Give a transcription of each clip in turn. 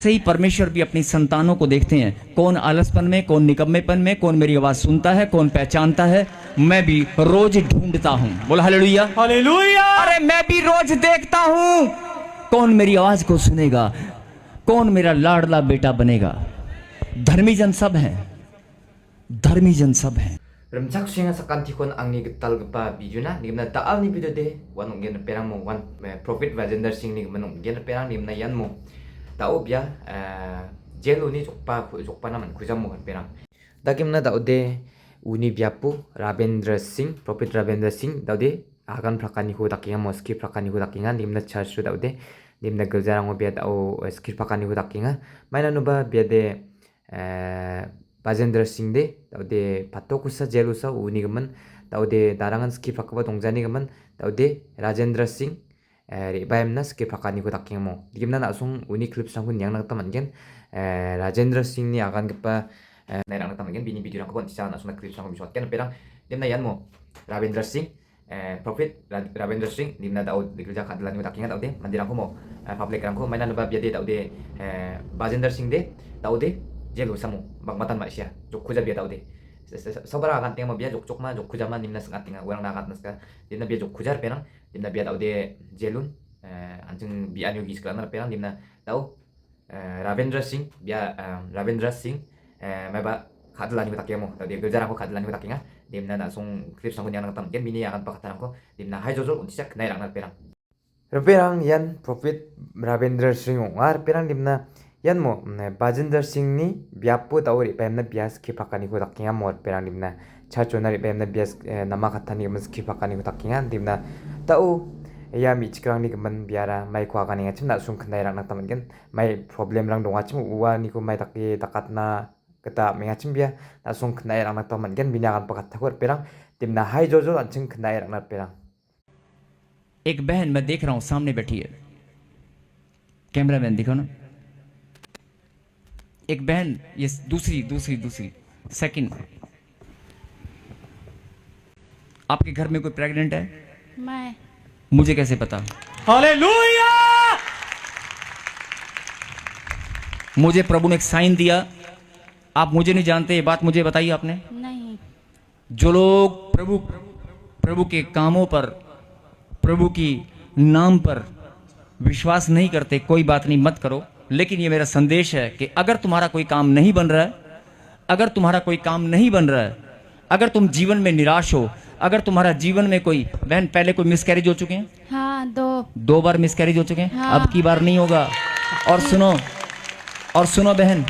से ही परमेश्वर भी अपनी संतानों को देखते हैं, कौन आलसपन में, कौन निकम्मेपन में, कौन मेरी आवाज सुनता है, कौन पहचानता है। मैं भी रोज ढूंढता हूं, बोला हालेलुया हालेलुया। अरे मैं भी रोज देखता हूं कौन मेरी आवाज को सुनेगा, कौन मेरा लाडला बेटा बनेगा। धर्मी जन सब हैं, धर्मी जन सब हैं। Remchak singa sakantikon angni getal gepa bijuna nimna taal ni bidode wan gen perang mo wan profit vajender sing ni manung gen perang nimna yan mo tau bia jelu ni jokpa naman kujam mo perang dakimna daude uni biapu Rabendra Singh Prophet Rabendra Singh daude agan prakani ho dakinga moski prakani ho dakinga nimna charsu daude nimna geljarang mo bia dau skir prakani ho dakinga maina nuba bia de Bajendra Singh de daude patokusa jelusa uni gaman daude darangan ski prakaba dongjani gaman daude Rajendra Singh rebaimna ski prakani ko daking mo digimna nasung uni clip sangkun yang nak taman gen Rajendra Singh ni akan gepa nairang taman gen bini video ko tisa nasung clip sangkun bisot ken perang dimna yan mo Rabendra Singh Prophet Rabendra Singh dimna daud dikerja kadilan ko dakinga daude mandirang ko mo public rang ko mainan ba biade daude Bajendra Singh de daude jelu samu bagmatan malaysia jokkuja biya daude sabara akan tengma biya jokma jokkuja man nimna sangat tinga orang nakat naska dimna biya jokkujar perang dimna biya daude jelun anjing biya yogi sekarang perang dimna tau Rabendra Singh biya Rabendra Singh meba khadlan ko takemo daude gejar ko khadlan ko takinga dimna nasung clip sangkun yang natam ken bini akan pakatan ko dimna hai jojol untisak nairang perang perang yan Prophet Rabendra Singh ngar perang dimna yan mo Bajendra Singh ni biapu tau ri pemna bias ki pakani ko takinga mor perang dimna chachona ri pemna bias nama khathani mas ki pakani ko takinga dimna tau ya mi chikrang ni gaman biara mai ko agani ngachim na sung khnai rang nak taman gen mai problem rang dong achim uwa ni ko mai taki takatna kata mengachim bia na sung khnai rang nak taman gen bina kan pakat thakor perang dimna hai jojo anching khnai rang nak perang। एक बहन मैं देख रहा हूं सामने बैठी है, camera man दिखो ना, एक बहन ये दूसरी सेकंड। आपके घर में कोई प्रेग्नेंट है? मैं। मुझे कैसे पता? हालेलुया! मुझे प्रभु ने एक साइन दिया, आप मुझे नहीं जानते, ये बात मुझे बताई आपने नहीं। जो लोग प्रभु के कामों पर, प्रभु की नाम पर विश्वास नहीं करते, कोई बात नहीं, मत करो। लेकिन ये मेरा संदेश है कि अगर तुम्हारा कोई काम नहीं बन रहा है, अगर तुम्हारा कोई काम नहीं बन रहा है, अगर तुम जीवन में निराश हो, अगर तुम्हारा जीवन में कोई बहन पहले कोई मिसकैरेज हो चुके हैं? हाँ, दो बार मिसकैरेज हो चुके हैं। हाँ। अब की बार नहीं होगा। और सुनो बहन,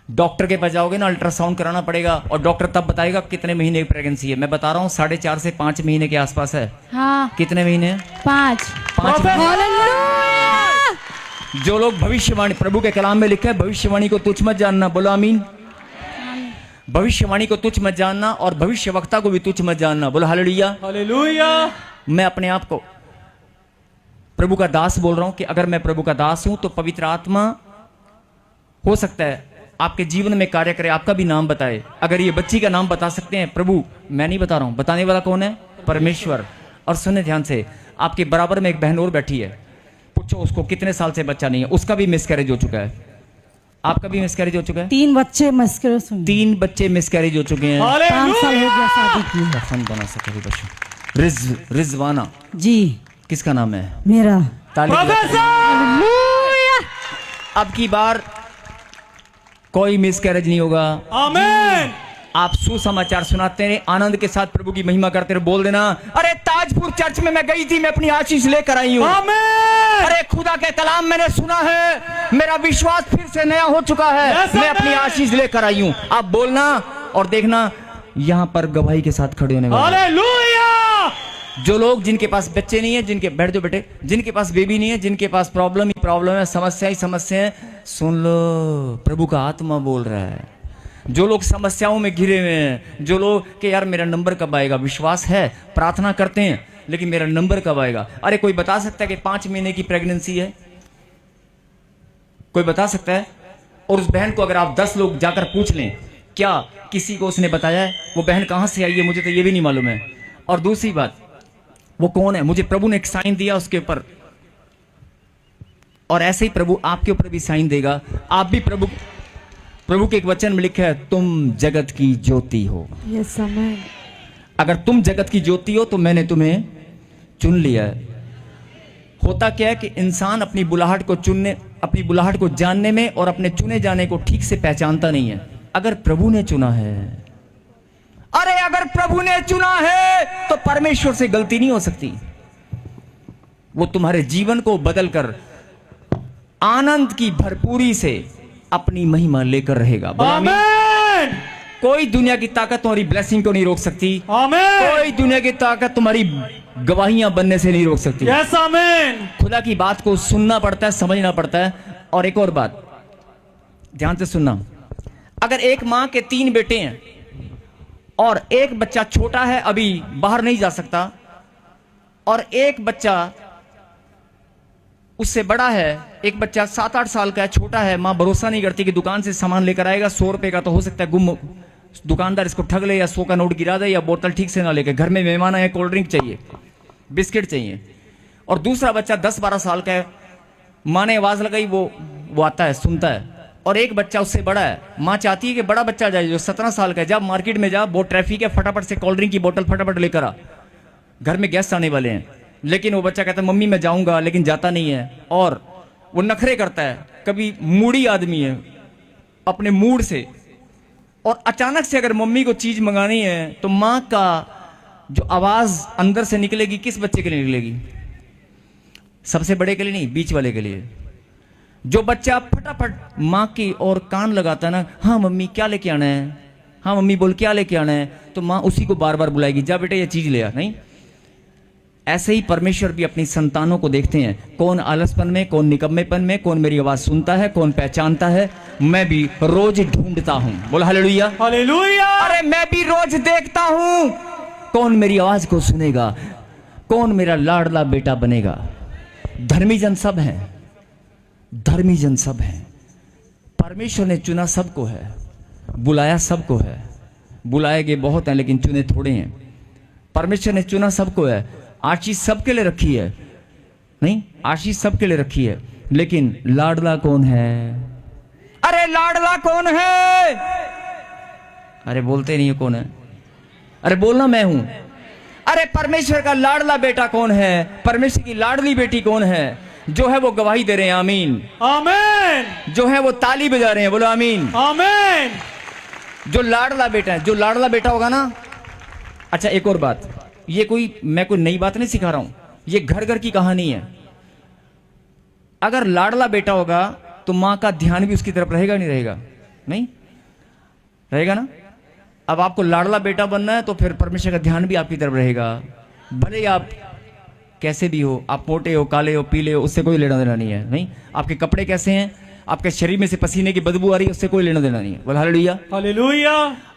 डॉक्टर के पास जाओगे ना, अल्ट्रासाउंड कराना पड़ेगा और डॉक्टर तब बताएगा कितने महीने की प्रेगनेंसी है। मैं बता रहा हूँ 4.5 से 5 महीने के आसपास है। हाँ। कितने महीने? 5 जो लोग भविष्यवाणी, प्रभु के कलाम में लिखा है भविष्यवाणी को तुच्छ मत जानना, बोलो आमीन। भविष्यवाणी को तुच्छ मत जानना और भविष्यवक्ता को भी तुच्छ मत जानना, बोलो हालेलुया हालेलुया। मैं अपने आप को प्रभु का दास बोल रहा हूं कि अगर मैं प्रभु का दास हूं तो पवित्र आत्मा हो सकता है आपके जीवन में कार्य करे, आपका भी नाम बताए। अगर ये बच्ची का नाम बता सकते हैं प्रभु, मैं नहीं बता रहा हूं, बताने वाला कौन है? परमेश्वर। और सुने ध्यान से, आपके बराबर में एक बहन और बैठी है, पूछो उसको कितने साल से बच्चा नहीं है, उसका भी मिसकैरेज हो चुका है। आपका भी मिसकैरेज हो चुका है? 3 बच्चे मिसकैरेज, 3 बच्चे मिसकैरेज हो चुके हैं। 5 साल हो गया शादी की। फन बना सके बच्चों। रिजवाना जी, किसका नाम है? मेरा। अब की बार कोई मिसकैरेज नहीं होगा। आमीन। आप सुसमाचार सुनाते रहे, आनंद के साथ प्रभु की महिमा करते रहे, बोल देना अरे ताजपुर चर्च में मैं गई थी, मैं अपनी आशीष लेकर आई हूँ। आमीन। अरे खुदा के कलाम मैंने सुना है, मेरा विश्वास फिर से नया हो चुका है, मैं अपनी आशीष लेकर आई हूँ। आप बोलना और देखना यहाँ पर गवाही के साथ खड़े होने वाले। हालेलुया। जो लोग जिनके पास बच्चे नहीं है, जिनके बैठ जो बेटे, जिनके पास बेबी नहीं है, जिनके पास प्रॉब्लम ही प्रॉब्लम है, समस्या ही समस्या है, सुन लो प्रभु का आत्मा बोल रहा है। जो लोग समस्याओं में घिरे हुए हैं, जो लोग कि यार मेरा नंबर कब आएगा, विश्वास है, प्रार्थना करते हैं, लेकिन मेरा नंबर कब आएगा? अरे कोई बता सकता है कि 5 महीने की प्रेगनेंसी है? कोई बता सकता है? और उस बहन को अगर आप 10 लोग जाकर पूछ लें, क्या किसी को उसने बताया है? वो बहन कहां से आई है मुझे तो ये भी नहीं मालूम है। और दूसरी बात, वो कौन है? मुझे प्रभु ने एक साइन दिया उसके ऊपर, और ऐसे ही प्रभु आपके ऊपर भी साइन देगा। आप भी प्रभु के एक वचन में लिखा है, तुम जगत की ज्योति हो। Yes, amen. अगर तुम जगत की ज्योति हो तो मैंने तुम्हें चुन लिया है। होता क्या है कि इंसान अपनी बुलाहट को जानने में और अपने चुने जाने को ठीक से पहचानता नहीं है। अगर प्रभु ने चुना है, अगर प्रभु ने चुना है तो परमेश्वर से गलती नहीं हो सकती। वो तुम्हारे जीवन को बदलकर आनंद की भरपूरी से अपनी महिमा लेकर रहेगा। बोलो आमीन। आमेन। कोई दुनिया की ताकत तुम्हारी ब्लेसिंग को नहीं रोक सकती। आमेन। कोई दुनिया की ताकत तुम्हारी गवाहियां बनने से नहीं रोक सकती। Yes amen. खुदा की बात को सुनना पड़ता है, समझना पड़ता है। और एक और बात ध्यान से सुनना, अगर एक मां के 3 बेटे हैं और एक बच्चा छोटा है, अभी बाहर नहीं जा सकता, और एक बच्चा उससे बड़ा है, एक बच्चा 7-8 साल का है, छोटा है, मां भरोसा नहीं करती कि दुकान से सामान लेकर आएगा 100 रुपए का, तो हो सकता है गुम, दुकानदार इसको ठग ले या 100 का नोट गिरा दे या बोतल ठीक से ना लेके, घर में मेहमान आए, कोल्ड ड्रिंक चाहिए, बिस्किट चाहिए। और दूसरा बच्चा 10-12 साल का है, माँ ने आवाज लगाई, वो आता है, सुनता है। और एक बच्चा उससे बड़ा है, माँ चाहती है कि बड़ा बच्चा जाए जो 17 साल का है, जब मार्केट में जा, बहुत ट्रैफिक है, फटाफट से कोल्ड ड्रिंक की बोतल फटाफट लेकर आ, घर में गेस्ट आने वाले हैं। लेकिन वो बच्चा कहता है मम्मी मैं जाऊंगा, लेकिन जाता नहीं है, और वो नखरे करता है। कभी मूडी आदमी है अपने मूड से, और अचानक से अगर मम्मी को चीज मंगानी है तो माँ का जो आवाज अंदर से निकलेगी, किस बच्चे के लिए निकलेगी? सबसे बड़े के लिए नहीं, बीच वाले के लिए। जो बच्चा फटाफट माँ की ओर कान लगाता है ना, हाँ मम्मी क्या लेके आना है, हाँ मम्मी बोल क्या लेके आना है, तो माँ उसी को बार बार बुलाएगी, जा बेटे ये चीज ले आ। नहीं, ऐसे ही परमेश्वर भी अपनी संतानों को देखते हैं, कौन आलसपन में, कौन निकम्मेपन में, कौन मेरी आवाज सुनता है, कौन पहचानता है। मैं भी रोज ढूंढता हूं, बोला हालेलुया। हालेलुया। अरे मैं भी रोज देखता हूं कौन मेरी आवाज को सुनेगा, कौन मेरा लाडला बेटा बनेगा। धर्मी जन सब हैं, धर्मी जन सब हैं। परमेश्वर ने चुना सबको है, बुलाया सबको है। बुलाए गए बहुत हैं लेकिन चुने थोड़े हैं। परमेश्वर ने चुना सबको है, आशीष सबके लिए रखी है, नहीं आशीष सबके लिए रखी है, लेकिन लाडला कौन है? अरे लाडला कौन है? अरे बोलते नहीं है कौन है? अरे बोलना मैं हूं। अरे परमेश्वर का लाडला बेटा कौन है? परमेश्वर की लाडली बेटी कौन है? जो है वो गवाही दे रहे हैं, आमीन। आमेन। जो है वो ताली बजा रहे हैं, बोलो आमीन। आमेन। जो लाडला बेटा है, जो लाडला बेटा होगा ना। अच्छा एक और बात, ये मैं कोई नई बात नहीं सिखा रहा हूं, ये घर घर की कहानी है। अगर लाडला बेटा होगा तो मां का ध्यान भी उसकी तरफ रहेगा नहीं रहेगा? नहीं रहेगा ना। अब आपको लाडला बेटा बनना है तो फिर परमेश्वर का ध्यान भी आपकी तरफ रहेगा। भले ही आप कैसे भी हो, आप मोटे हो, काले हो, पीले हो, उससे कोई लेना देना नहीं है। नहीं, आपके कपड़े कैसे हैं, आपके शरीर में से पसीने की बदबू आ रही है, उससे कोई लेना देना नहीं है। बोल हालेलुया। हालेलुया।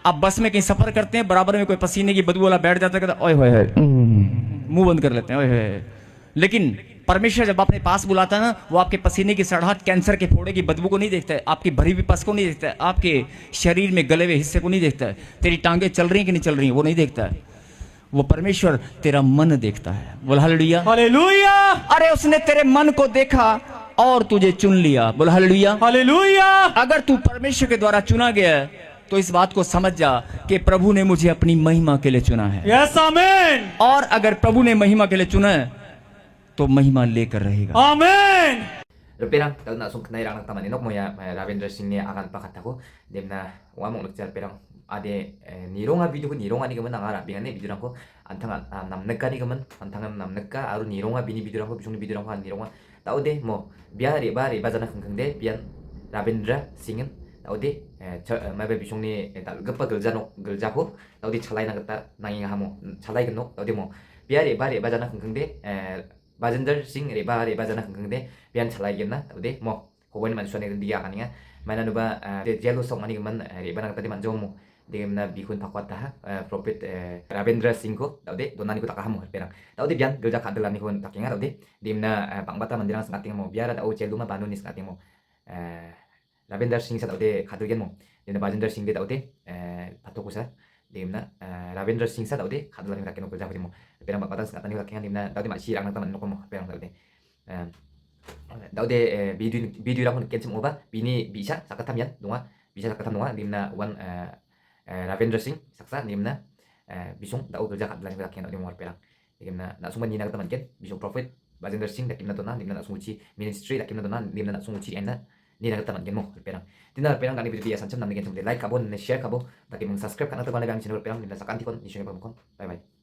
आप बस में कहीं सफर करते हैं, बराबर में कोई पसीने की बदबू वाला बैठ जाता है, कहता ओए होए, मुंह बंद कर लेते हैं, ओए होए। लेकिन परमेश्वर जब अपने पास बुलाता है ना, वो आपके पसीने की सड़ाहट, कैंसर के फोड़े की बदबू को नहीं देखता है, आपकी भरी हुई पस को नहीं देखता है, आपके शरीर में गले हुए हिस्से को नहीं देखता है, तेरी टांगे चल रही हैं कि नहीं चल रही हैं वो नहीं देखता है। वो परमेश्वर तेरा मन देखता है। बोल हालेलुया। हालेलुया। अरे उसने तेरे मन को देखा और तुझे चुन लिया। बोल हालेलुया। हालेलुया। अगर तू परमेश्वर के द्वारा चुना गया है तो इस बात को समझ जा कि प्रभु ने मुझे अपनी महिमा के लिए चुना है। Yes amen. और अगर प्रभु ने महिमा के लिए चुना है तो महिमा लेकर रहेगा। आमेन। Perang tal na sung knai rang taman inok mo ya Ravindra Singh ne akan pakataku demna wa mong nagjar perang ade nironga video ko nironga ni gaman angara bingan ne video ko antang namneka ni gaman antang namneka aru nironga bini video ko bisung video ko nironga tau de mo biar reba jana khang de bian Ravindra Singh tau de mabe bisung ni tal gapa gelja ko tau de chalai na gata nangi hamo chalai gno tau de mo biar reba jana khang de Bajinder Singh reba jana khang de bian chalai gena tau de mo hoban man suane dia kania mana nuba de jelo song mani man reba na tadi man jomo de na bihun pakwat ta prophet Ravindra Singh ko tau de donani ko takahamo perang tau de bian gelja khadalani ko takinga tau de dimna pangbata mandirang sangating mo biara tau cheluma banuni sangating mo Ravindra Singh sa tau de khadulgen mo dimna Bajinder Singh de tau de patokusa dimna Ravindra Singh sa tau de khadalani ko takino gelja mo perang pangbata sangatani ko takinga dimna tau de machi rang taman no ko mo perang tau de Dau de video ra hun ken sem oba bini bisa sakatam yan dunga bisa sakatam dunga nimna wan Ravindra Singh saksa nimna bisung dau kerja kat belang belak yan odi mor perang nimna na sumban ni na taman ken bisung prophet Bajendra Singh dakim na tona nimna na sunguci ministry dakim na tona nimna na sunguci ena ni na taman ken mo perang tinda perang kani video sancam namni ken like kabon ne share kabo dakim subscribe kana to bang channel perang nimna sakanti kon ni share pamkon bye bye